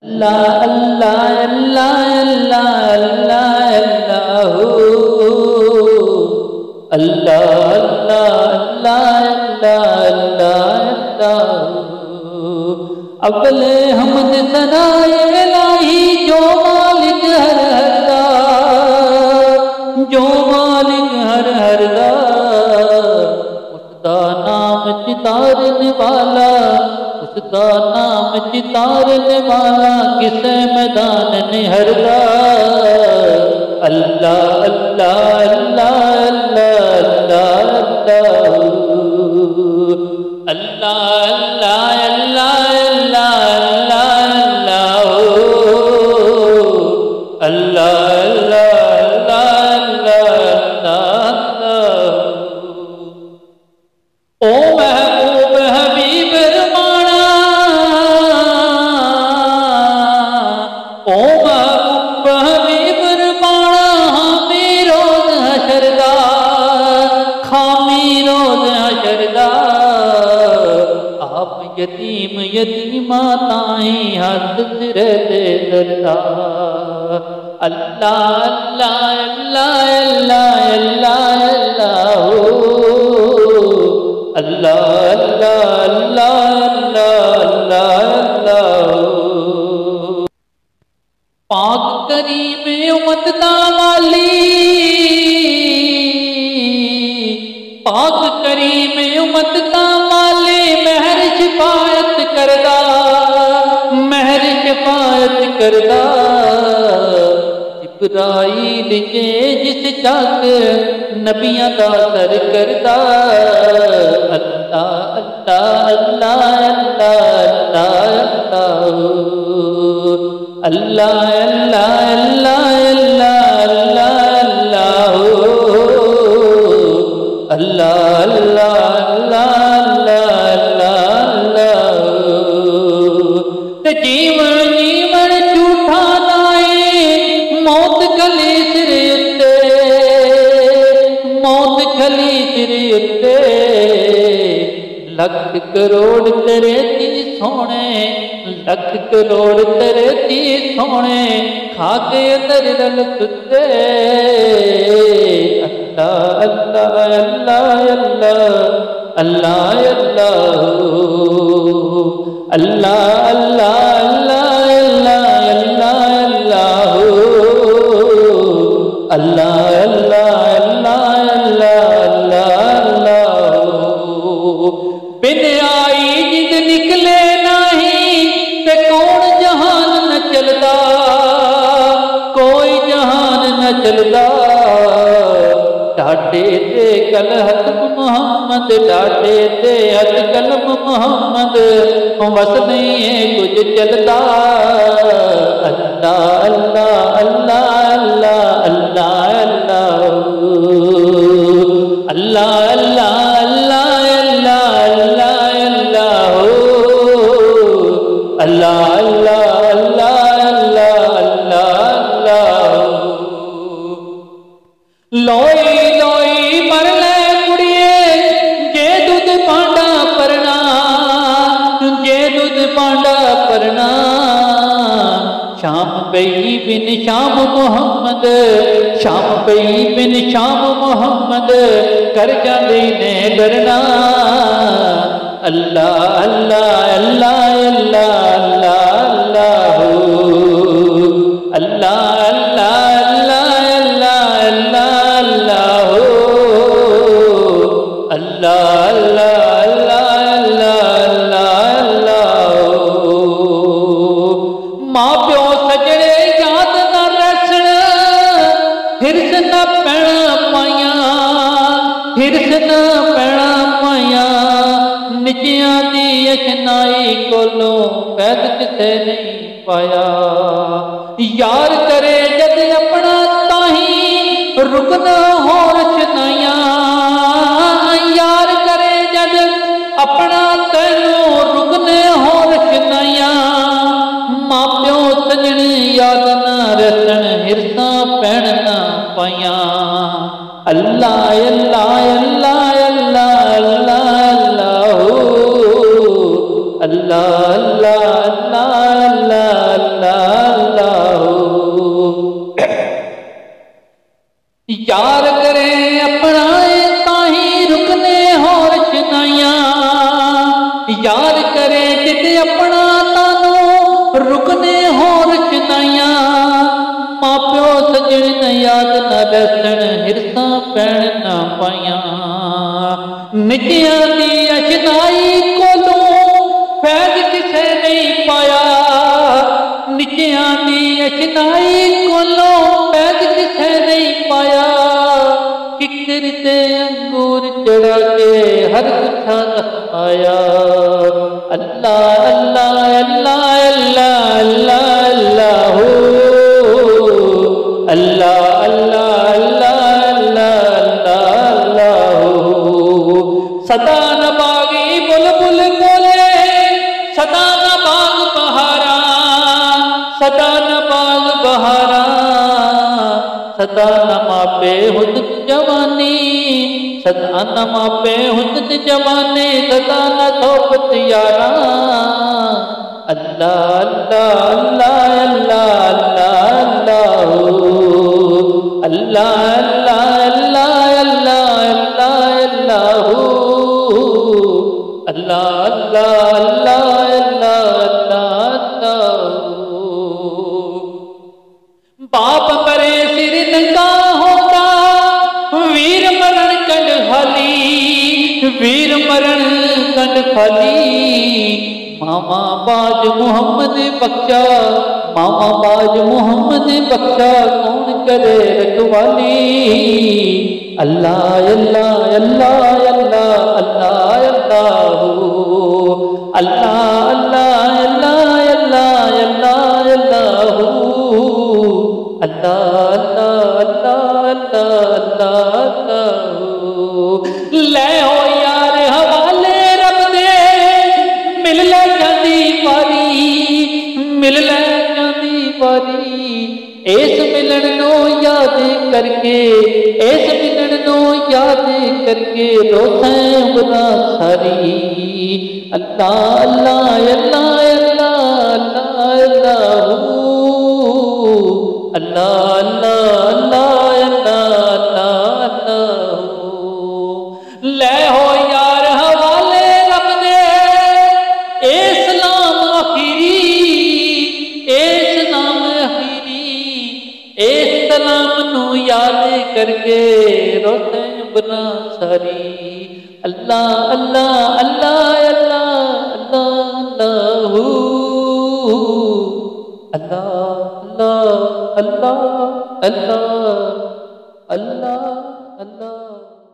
अल्लाह अल्लाह अल्लाह अल्लाह अल्लाह अल्लाह अल्लाह अल्लाह अल्लाह अव्वल हमद सनाए इलाही जो मालिक हर हर दा, जो मालिक हर हर दा, उसका नाम चितारने वाला, उसका नाम चितारने वाला किसे मैदान ने हर दा। अल्लाह अल्लाह अल्लाह अल्लाह अल्लाह अल्लाह यतीम यतीमा ताई हाथ सिर दे दरदा। अल्लाह अल्लाह अल्लाह अल्लाह अल्लाह अल्लाह अल्लाह अल्लाह अल्लाह। पाक करीम उम्मत दा वाली, पाक करीम उम्मत दा वाली महर शिफायत करदा, महर शिफायत करदा। जिब्राईल जे जिस चाक नबियां दा सर करदा। अल्लाह अल्लाह अल्लाह अल्लाह अल्लाह अल्लाह अल्लाह अल्लाह अल्लाह जीवन जीवन झूठा नाए मौत खली सिर उत्ते, मौत खली सिर उत्ते। लख करोड़ तेरे दी सोने, लख करोड़ तेरे दी सोने खाके अंदर रल सुते। अल्लाह अल्लाह अल्लाह अल्लाह अल्लाह अल्लाह अल्लाह अल्लाह अल्लाह अल्लाह अल्लाह। बिन आई जिद निकले नहीं ते कौन जहान न चलदा, कोई जहान न चलदा। डाटे ते कलहत मोहम्मद, डाटे ते हद कलम मोहम्मद, बस नहीं है कुछ चलता। अल्लाह अल्लाह अल्लाह अल्लाह अल्लाह अल्लाह अल्लाह अल्लाह अल्लाह अल्लाह अल्लाह अल्लाह अल्लाह। लोई लोई मर ले कुड़िए जे दूध पांडा परना, जे दूध पांडा परना। शाम पई बिन शाम मोहम्मद, शाम पई बिन शाम मोहम्मद कर जाते ने डरना। अल्लाह अल्लाह अल्लाह अल्लाह अल्लाह अल्लाह अल्लाह अल्लाह अल्लाह अल्लाह अल्लाह अल्लाह अल्लाह। मां प्यो सजड़े याद न रसण, हिरस न पैणा पाया, हिरस न पैणा पाया। निजियां दी अशनाई कोलों पैद किसे नहीं पाया। यार करे जद अपना ताही रुकना होर शनाया। यार करे जद अपना तैनों रुकने होर शनाया। मां प्यो सजण याद न रसण, हिरसा पैण न पाया। अल्लाह अल्लाह अल्लाह अल्लाह अल्लाह अल्लाह अल्लाह अल्लाह अल्लाह अल्लाह जिन याद न रसन हिरसां पैण न पायां निचियां दी अशनाई कोलों फैज़ किसे नहीं पाया निचियां दी अशनाई कोलों फैज़ किसे नहीं पाया किकर ते अंगूर चढ़ा के हर गुच्छा आया अल्लाह अल्लाह अल्लाह अल्लाह अल्लाह अल्लाह अल्लाह अल्लाह अल्लाह अल्लाह अल्लाह सदा न बागी बुलबुल बोले सदा न बाग बहारा सदा न बाग बहारा सदा न मापे हुस्न जवानी सदा न मापे हुस्न जवानी सदा न सोबत यारा अल्लाह अल्लाह अल्लाह अल्लाह अल्लाह अल्लाह अल्लाह अल्लाह अल्लाह अल्लाह अल्लाह अल्लाह अल्लाह अल्लाह बाप मरे सिर नंगा होता वीर मरण कंड खाली वीर मरण कंड खाली मामा बाज मोहम्मद बख्शा मामा बाज मोहम्मद बख्शा कौन करे रखवाली अल्लाह अल्लाह अल्लाह अल्लाह अल्लाह अल्लाह अल्लाह अल्लाह अल्लाह अल्लाह अल्लाह अल्लाह अल्लाह अल्लाह अल्लाह अल्लाह ले हो यार हवाले रब दे मिल ले जाती वारी मिल ले जाती वारी इस मिलन नो याद करके इस मिलन नो याद करके रोते उमरा सारी अल्लाह अल्लाह अल्लाह अल्लाह अल्लाह अल्लाह अल्लाह अल्लाह अल्लाह अल्लाह ले हो यार हवाले रब दे इस्लाम आखिरी इस्लाम आखिरी इस्लाम नु याद करके रोते बना सारी अल्लाह अल्लाह अल्लाह अल्लाह अल्लाह अल्लाह अल्लाह अल्लाह अल्लाह अल्लाह अल्लाह